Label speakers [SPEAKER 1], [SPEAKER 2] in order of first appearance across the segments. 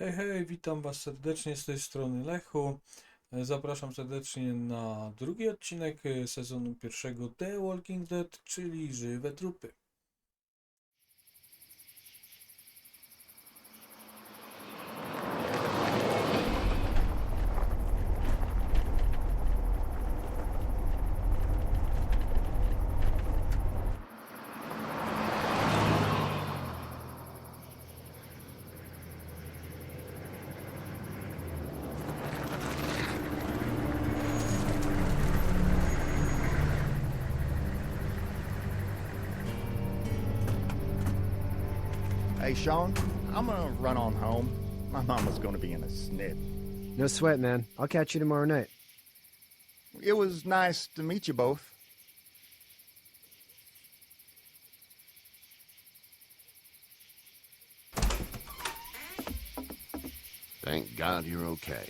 [SPEAKER 1] Hej, hej, witam Was serdecznie z tej strony Lechu. Zapraszam serdecznie na drugi odcinek sezonu pierwszego The Walking Dead, czyli Żywe Trupy.
[SPEAKER 2] Hey, Sean, I'm gonna run on home. My mama's gonna be in a snip.
[SPEAKER 3] No sweat, man. I'll catch you tomorrow night.
[SPEAKER 2] It was nice to meet you both.
[SPEAKER 4] Thank God you're okay.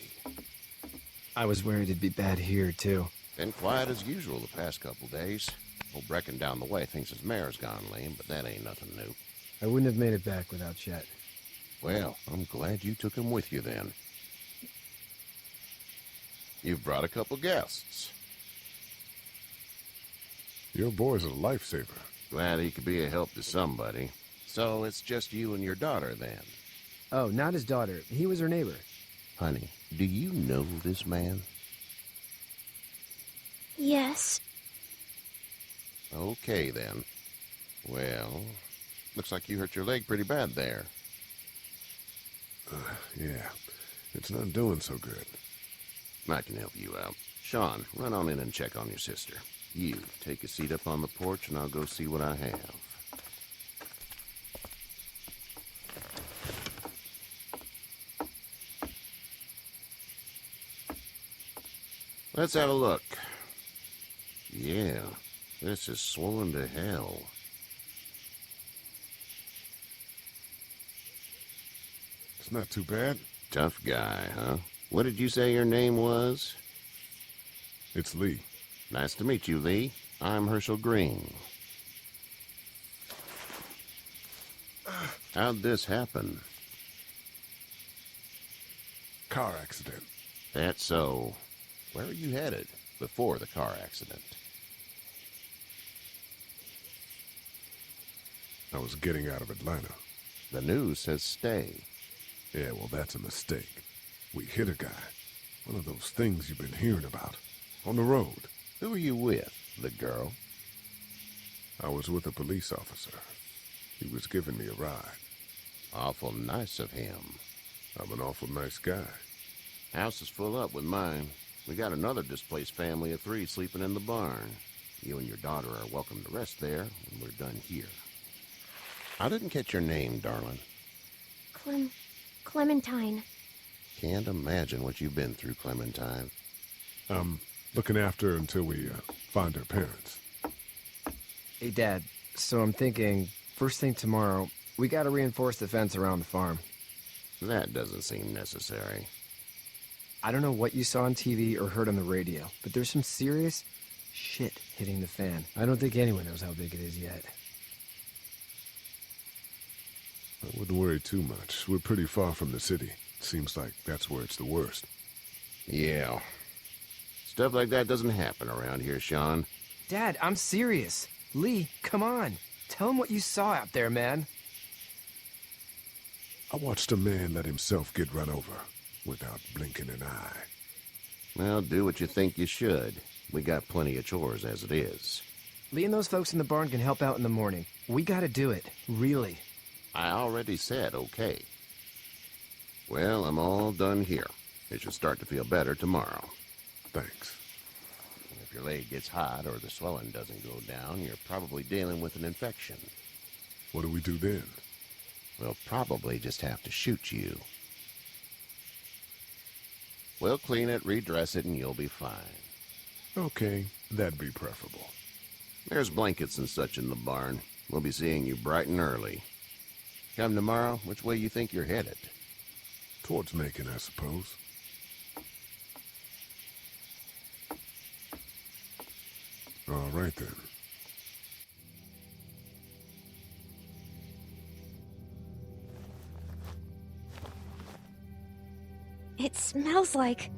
[SPEAKER 3] I was worried it'd be bad here, too.
[SPEAKER 4] Been quiet as usual the past couple days. Old Brecken down the way thinks his mare's gone lame, but that ain't nothing new.
[SPEAKER 3] I wouldn't have made it back without Chet.
[SPEAKER 4] Well, I'm glad you took him with you then. You've brought a couple guests.
[SPEAKER 5] Your boy's a lifesaver.
[SPEAKER 4] Glad he could be a help to somebody. So it's just you and your daughter then.
[SPEAKER 3] Oh, not his daughter. He was her neighbor.
[SPEAKER 4] Honey, do you know this man?
[SPEAKER 6] Yes.
[SPEAKER 4] Okay then. Well, looks like you hurt your leg pretty bad there.
[SPEAKER 5] Yeah, it's not doing so good.
[SPEAKER 4] I can help you out. Sean, run on in and check on your sister. You, take a seat up on the porch and I'll go see what I have. Let's have a look. Yeah, this is swollen to hell.
[SPEAKER 5] It's not too bad.
[SPEAKER 4] Tough guy, huh? What did you say your name was?
[SPEAKER 5] It's Lee.
[SPEAKER 4] Nice to meet you, Lee. I'm Herschel Green. How'd this happen?
[SPEAKER 5] Car accident.
[SPEAKER 4] That's so. Where were you headed before the car accident?
[SPEAKER 5] I was getting out of Atlanta.
[SPEAKER 4] The news says stay.
[SPEAKER 5] Yeah, well, that's a mistake. We hit a guy. One of those things you've been hearing about. On the road.
[SPEAKER 4] Who were you with? The girl?
[SPEAKER 5] I was with a police officer. He was giving me a ride.
[SPEAKER 4] Awful nice of him.
[SPEAKER 5] I'm an awful nice guy.
[SPEAKER 4] House is full up with mine. We got another displaced family of 3 sleeping in the barn. You and your daughter are welcome to rest there when we're done here. I didn't catch your name, darling.
[SPEAKER 6] Clementine.
[SPEAKER 4] Can't imagine what you've been through, Clementine.
[SPEAKER 5] I'm looking after her until we find her parents.
[SPEAKER 3] Hey, Dad. So I'm thinking, first thing tomorrow, we gotta reinforce the fence around the farm.
[SPEAKER 4] That doesn't seem necessary.
[SPEAKER 3] I don't know what you saw on TV or heard on the radio, but there's some serious shit hitting the fan. I don't think anyone knows how big it is yet.
[SPEAKER 5] I wouldn't worry too much. We're pretty far from the city. Seems like that's where it's the worst.
[SPEAKER 4] Yeah. Stuff like that doesn't happen around here, Sean.
[SPEAKER 3] Dad, I'm serious. Lee, come on. Tell him what you saw out there, man.
[SPEAKER 5] I watched a man let himself get run over without blinking an eye.
[SPEAKER 4] Well, do what you think you should. We got plenty of chores as it is.
[SPEAKER 3] Lee and those folks in the barn can help out in the morning. We gotta do it. Really.
[SPEAKER 4] I already said okay. Well, I'm all done here. You should start to feel better tomorrow.
[SPEAKER 5] Thanks.
[SPEAKER 4] If your leg gets hot or the swelling doesn't go down, you're probably dealing with an infection.
[SPEAKER 5] What do we do then?
[SPEAKER 4] We'll probably just have to shoot you. We'll clean it, redress it, and you'll be fine.
[SPEAKER 5] Okay, that'd be preferable.
[SPEAKER 4] There's blankets and such in the barn. We'll be seeing you bright and early. Come tomorrow, which way you think you're headed?
[SPEAKER 5] Towards Macon, I suppose. All right, then.
[SPEAKER 6] It smells like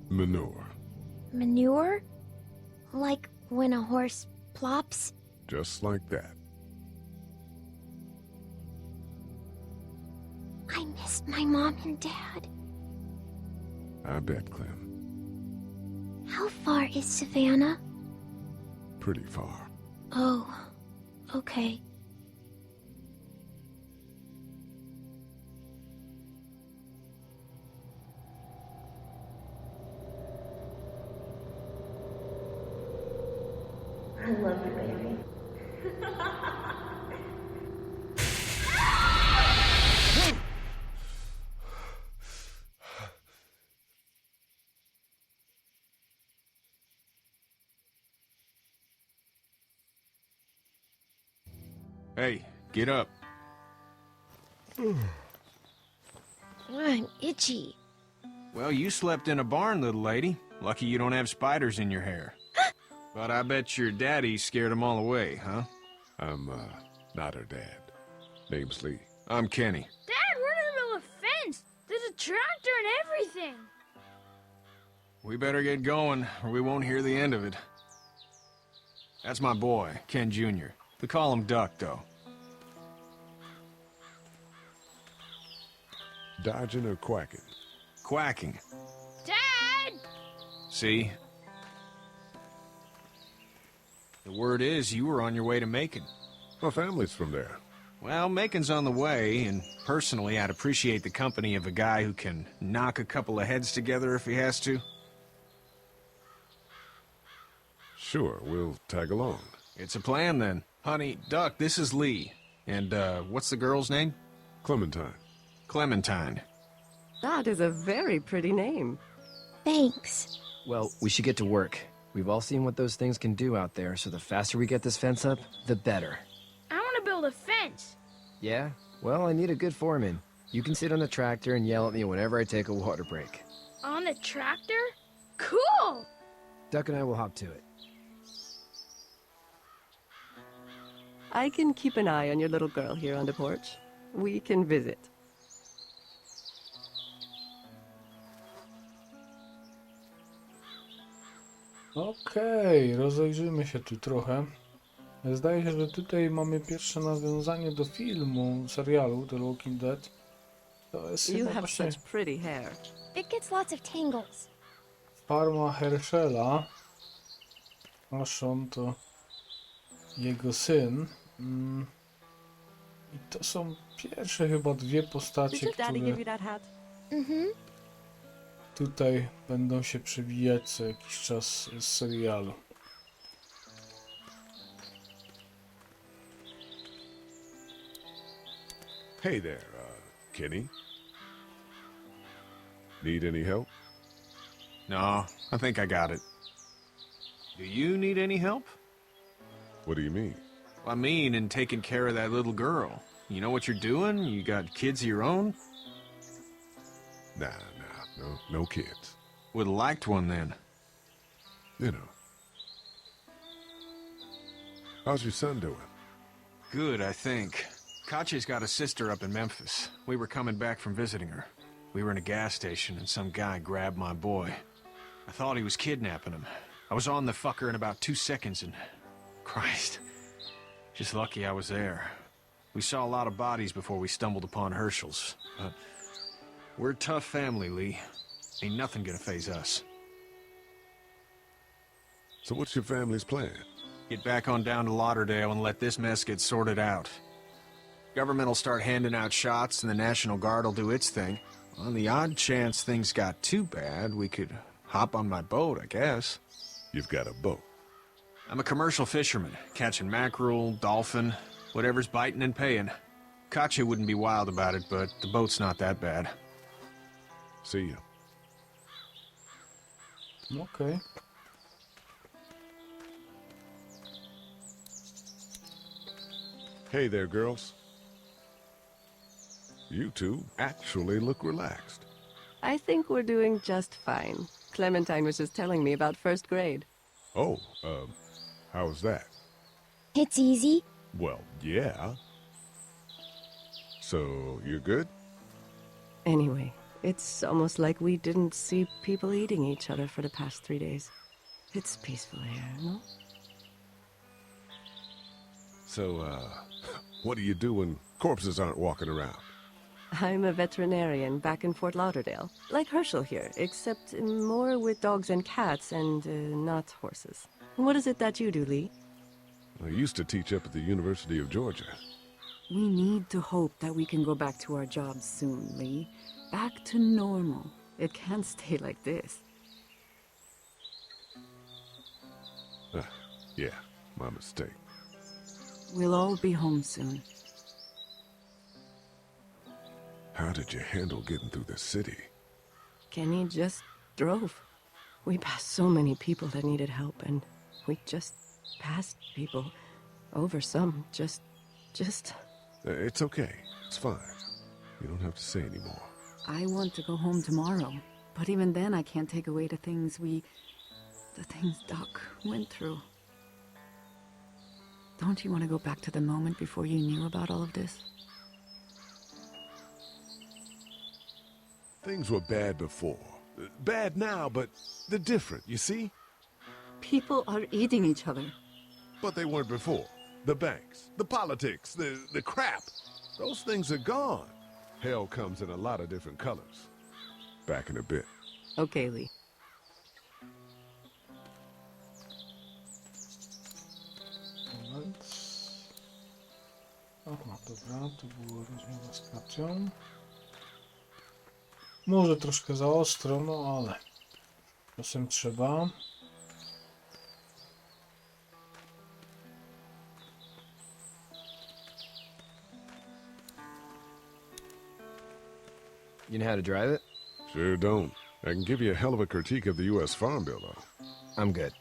[SPEAKER 5] Manure.
[SPEAKER 6] manure? Like when a horse plops?
[SPEAKER 5] Just like that.
[SPEAKER 6] I missed my mom and dad.
[SPEAKER 5] I bet, Clem.
[SPEAKER 6] How far is Savannah?
[SPEAKER 5] Pretty far.
[SPEAKER 6] Oh, okay.
[SPEAKER 7] I love you, baby.
[SPEAKER 8] Hey, get up.
[SPEAKER 6] I'm itchy.
[SPEAKER 8] Well, you slept in a barn, little lady. Lucky you don't have spiders in your hair. But I bet your daddy scared them all away, huh?
[SPEAKER 5] I'm, not her dad. Name's Lee.
[SPEAKER 8] I'm Kenny.
[SPEAKER 9] Dad, we're in the middle of a fence. There's a tractor and everything.
[SPEAKER 8] We better get going, or we won't hear the end of it. That's my boy, Ken Jr. We call him Duck, though.
[SPEAKER 5] Dodging or quacking?
[SPEAKER 8] Quacking.
[SPEAKER 9] Dad!
[SPEAKER 8] See? The word is you were on your way to Macon.
[SPEAKER 5] My family's from there.
[SPEAKER 8] Well, Macon's on the way, and personally, I'd appreciate the company of a guy who can knock a couple of heads together if he has to.
[SPEAKER 5] Sure, we'll tag along.
[SPEAKER 8] It's a plan, then. Honey, Duck, this is Lee. And, what's the girl's name?
[SPEAKER 5] Clementine.
[SPEAKER 8] Clementine.
[SPEAKER 10] That is a very pretty name.
[SPEAKER 6] Thanks.
[SPEAKER 3] Well, we should get to work. We've all seen what those things can do out there, so the faster we get this fence up, the better.
[SPEAKER 9] I want to build a fence.
[SPEAKER 3] Yeah? Well, I need a good foreman. You can sit on the tractor and yell at me whenever I take a water break.
[SPEAKER 9] On the tractor? Cool!
[SPEAKER 3] Duck and I will hop to it.
[SPEAKER 10] I can keep an eye on your little girl here on the porch. We can visit.
[SPEAKER 1] Okej, rozejrzymy się tu trochę. Zdaje się, że tutaj mamy pierwsze nawiązanie do filmu, serialu The Walking Dead. To jest
[SPEAKER 10] You
[SPEAKER 1] chyba
[SPEAKER 10] have
[SPEAKER 1] właśnie
[SPEAKER 10] such pretty hair.
[SPEAKER 6] It gets lots of tangles.
[SPEAKER 1] farma Herschela. A Sean to jego syn. I to są pierwsze chyba dwie postacie,
[SPEAKER 10] Did your daddy give
[SPEAKER 1] które
[SPEAKER 10] you that hat?
[SPEAKER 6] Mhm.
[SPEAKER 1] tutaj będą się przewijać co jakiś czas z serialu.
[SPEAKER 5] Hey there, Kenny. Need any help?
[SPEAKER 8] No, I think I got it. Do you need any help?
[SPEAKER 5] What do you mean?
[SPEAKER 8] I mean, in taking care of that little girl. You know what you're doing? You got kids of your own?
[SPEAKER 5] Nah, no kids.
[SPEAKER 8] Would've liked one then.
[SPEAKER 5] You know. How's your son doing?
[SPEAKER 8] Good, I think. Katya's got a sister up in Memphis. We were coming back from visiting her. We were in a gas station and some guy grabbed my boy. I thought he was kidnapping him. I was on the fucker in about 2 seconds and... Christ. Just lucky I was there. We saw a lot of bodies before we stumbled upon Herschel's. But we're a tough family, Lee. Ain't nothing gonna faze us.
[SPEAKER 5] So what's your family's plan?
[SPEAKER 8] Get back on down to Lauderdale and let this mess get sorted out. Government will start handing out shots and the National Guard will do its thing. On the odd chance things got too bad, we could hop on my boat, I guess.
[SPEAKER 5] You've got a boat.
[SPEAKER 8] I'm a commercial fisherman, catching mackerel, dolphin, whatever's biting and paying. Katya wouldn't be wild about it, but the boat's not that bad.
[SPEAKER 5] See ya.
[SPEAKER 1] Okej.
[SPEAKER 5] Hey there, girls. You two actually look relaxed.
[SPEAKER 10] I think we're doing just fine. Clementine was just telling me about first grade.
[SPEAKER 5] Oh, how was that?
[SPEAKER 6] It's easy.
[SPEAKER 5] Well, yeah. So, you're good?
[SPEAKER 10] Anyway, it's almost like we didn't see people eating each other for the past 3 days. It's peaceful here, no?
[SPEAKER 5] So, what do you do when corpses aren't walking around?
[SPEAKER 10] I'm a veterinarian back in Fort Lauderdale. Like Herschel here, except more with dogs and cats and not horses. What is it that you do, Lee?
[SPEAKER 5] I used to teach up at the University of Georgia.
[SPEAKER 7] We need to hope that we can go back to our jobs soon, Lee. Back to normal. It can't stay like this.
[SPEAKER 5] Yeah, my mistake.
[SPEAKER 7] We'll all be home soon.
[SPEAKER 5] How did you handle getting through the city?
[SPEAKER 10] Kenny just drove. We passed so many people that needed help, and we just passed people. Over some, just...
[SPEAKER 5] It's okay. It's fine. You don't have to say anymore.
[SPEAKER 7] I want to go home tomorrow, but even then I can't take away the things Doc went through. Don't you want to go back to the moment before you knew about all of this?
[SPEAKER 5] Things were bad before. Bad now, but they're different, you see?
[SPEAKER 7] People are eating each other.
[SPEAKER 5] But they weren't before. The banks, the politics, the crap. Those things are gone. Hell comes in a lot of different colors. Back in a bit.
[SPEAKER 10] Okay, Lee.
[SPEAKER 1] Moment. Aha, dobra, to było rozmowa z Katią. Może troszkę za ostro, no ale czasem trzeba.
[SPEAKER 3] You know how to drive it?
[SPEAKER 5] Sure don't. I can give you a hell of a critique of the U.S. Farm Bill, though.
[SPEAKER 3] I'm good.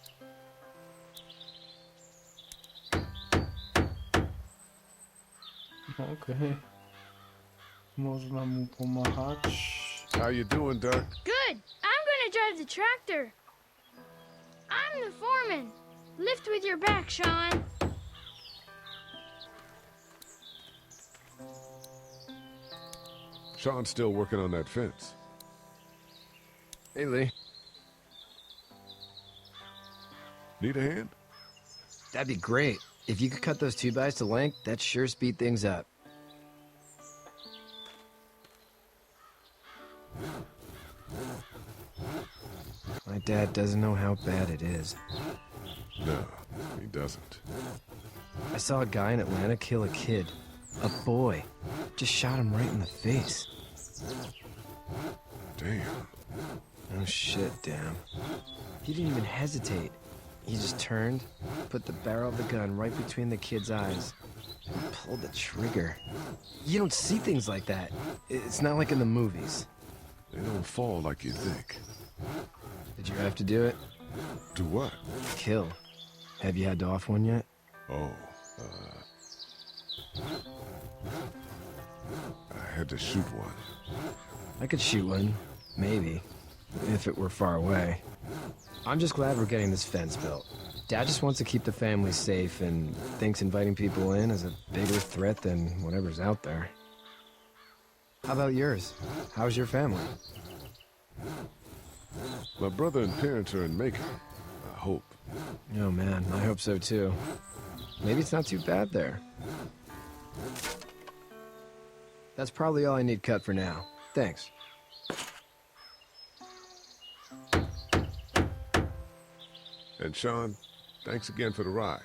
[SPEAKER 1] Okej. Można mu pomachać.
[SPEAKER 5] How you doing, Doc?
[SPEAKER 9] Good. I'm gonna drive the tractor. I'm the foreman. Lift with your back, Sean.
[SPEAKER 5] Sean's still working on that fence.
[SPEAKER 3] Hey, Lee.
[SPEAKER 5] Need a hand?
[SPEAKER 3] That'd be great. If you could cut those 2x to length, that'd sure speed things up. My dad doesn't know how bad it is.
[SPEAKER 5] No, he doesn't.
[SPEAKER 3] I saw a guy in Atlanta kill a kid. A boy. Just shot him right in the face.
[SPEAKER 5] Damn.
[SPEAKER 3] Oh shit, damn. He didn't even hesitate. He just turned, put the barrel of the gun right between the kid's eyes, and pulled the trigger. You don't see things like that. It's not like in the movies.
[SPEAKER 5] They don't fall like you think.
[SPEAKER 3] Did you have to do it?
[SPEAKER 5] Do what?
[SPEAKER 3] Kill. Have you had to off one yet?
[SPEAKER 5] Oh, I had to shoot one.
[SPEAKER 3] I could shoot one. Maybe. If it were far away. I'm just glad we're getting this fence built. Dad just wants to keep the family safe and thinks inviting people in is a bigger threat than whatever's out there. How about yours? How's your family?
[SPEAKER 5] My brother and parents are in Macon. I hope.
[SPEAKER 3] Oh man, I hope so too. Maybe it's not too bad there. That's probably all I need cut for now. Thanks.
[SPEAKER 5] And Sean, thanks again for the ride.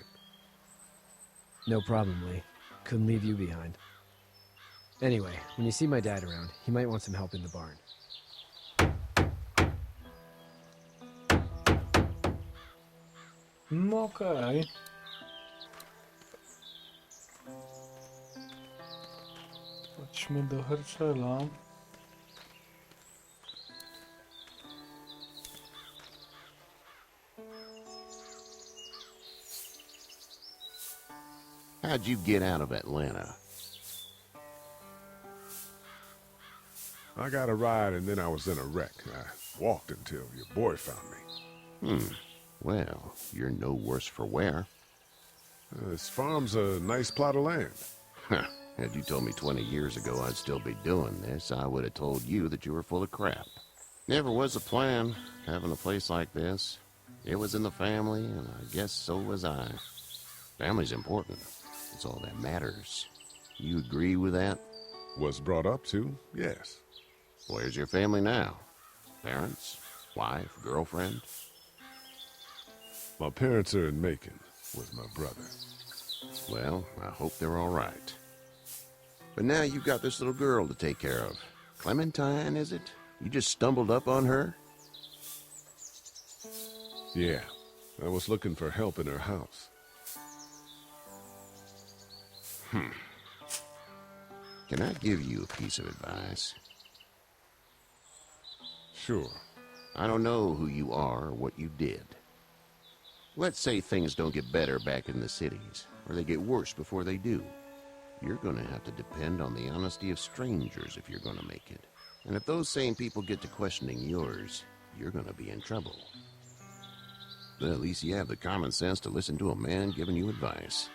[SPEAKER 3] No problem, Lee. Couldn't leave you behind. Anyway, when you see my dad around, he might want some help in the barn.
[SPEAKER 1] No okej. Chodźmy do Herschela.
[SPEAKER 4] How'd you get out of Atlanta?
[SPEAKER 5] I got a ride and then I was in a wreck. I walked until your boy found me.
[SPEAKER 4] Well, you're no worse for wear.
[SPEAKER 5] This farm's a nice plot of land.
[SPEAKER 4] Huh. Had you told me 20 years ago I'd still be doing this, I would have told you that you were full of crap. Never was a plan, having a place like this. It was in the family, and I guess so was I. Family's important. It's all that matters. You agree with that?
[SPEAKER 5] Was brought up to, yes.
[SPEAKER 4] Where's your family now? Parents? Wife? Girlfriend?
[SPEAKER 5] My parents are in Macon, with my brother.
[SPEAKER 4] Well, I hope they're all right. But now you've got this little girl to take care of. Clementine, is it? You just stumbled up on her?
[SPEAKER 5] Yeah, I was looking for help in her house.
[SPEAKER 4] Can I give you a piece of advice?
[SPEAKER 5] Sure.
[SPEAKER 4] I don't know who you are or what you did. Let's say things don't get better back in the cities, or they get worse before they do. You're gonna have to depend on the honesty of strangers if you're gonna make it. And if those same people get to questioning yours, you're gonna be in trouble. But at least you have the common sense to listen to a man giving you advice.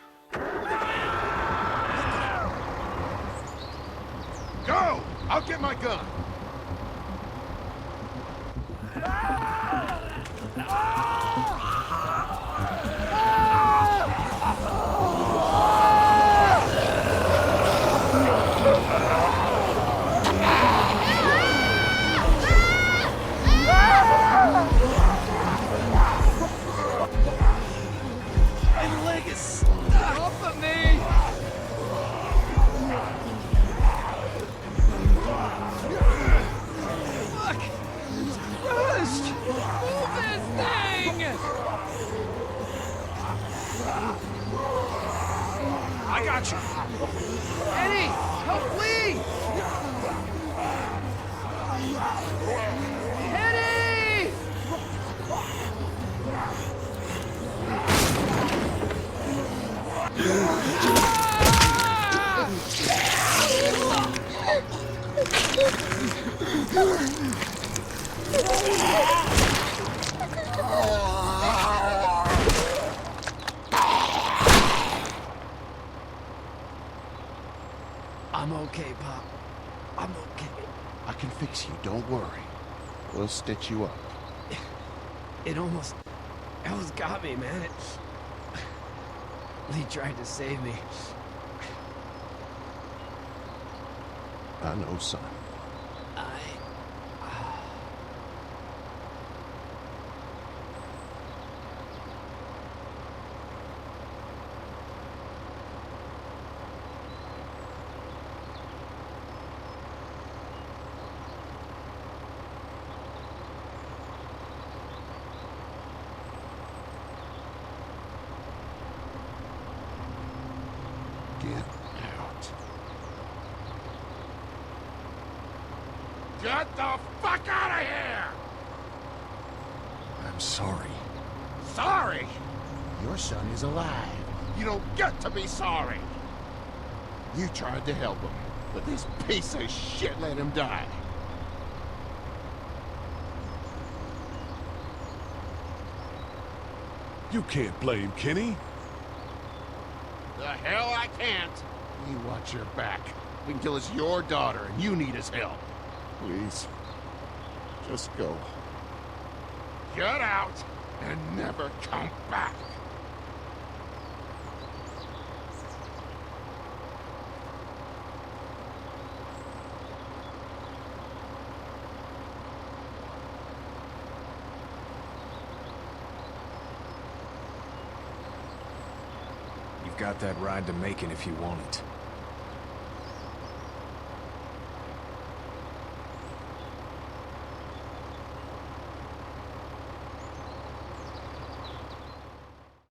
[SPEAKER 5] Go! I'll get my gun!
[SPEAKER 8] I got you. Eddie, help Lee! Eddie!
[SPEAKER 3] I'm okay, Pop. I'm okay.
[SPEAKER 4] I can fix you, don't worry. We'll stitch you up.
[SPEAKER 3] It almost got me, man. Lee tried to save me.
[SPEAKER 4] I know, son. Get out.
[SPEAKER 5] Get the fuck out of here!
[SPEAKER 4] I'm sorry.
[SPEAKER 5] Sorry?
[SPEAKER 4] Your son is alive.
[SPEAKER 5] You don't get to be sorry!
[SPEAKER 4] You tried to help him, but this piece of shit let him die.
[SPEAKER 5] You can't blame Kenny.
[SPEAKER 4] The hell I can't. You watch your back. We can kill it's your daughter, and you need his help. Please, just go.
[SPEAKER 5] Get out and never come back.
[SPEAKER 8] You've got that ride to Macon if you want it.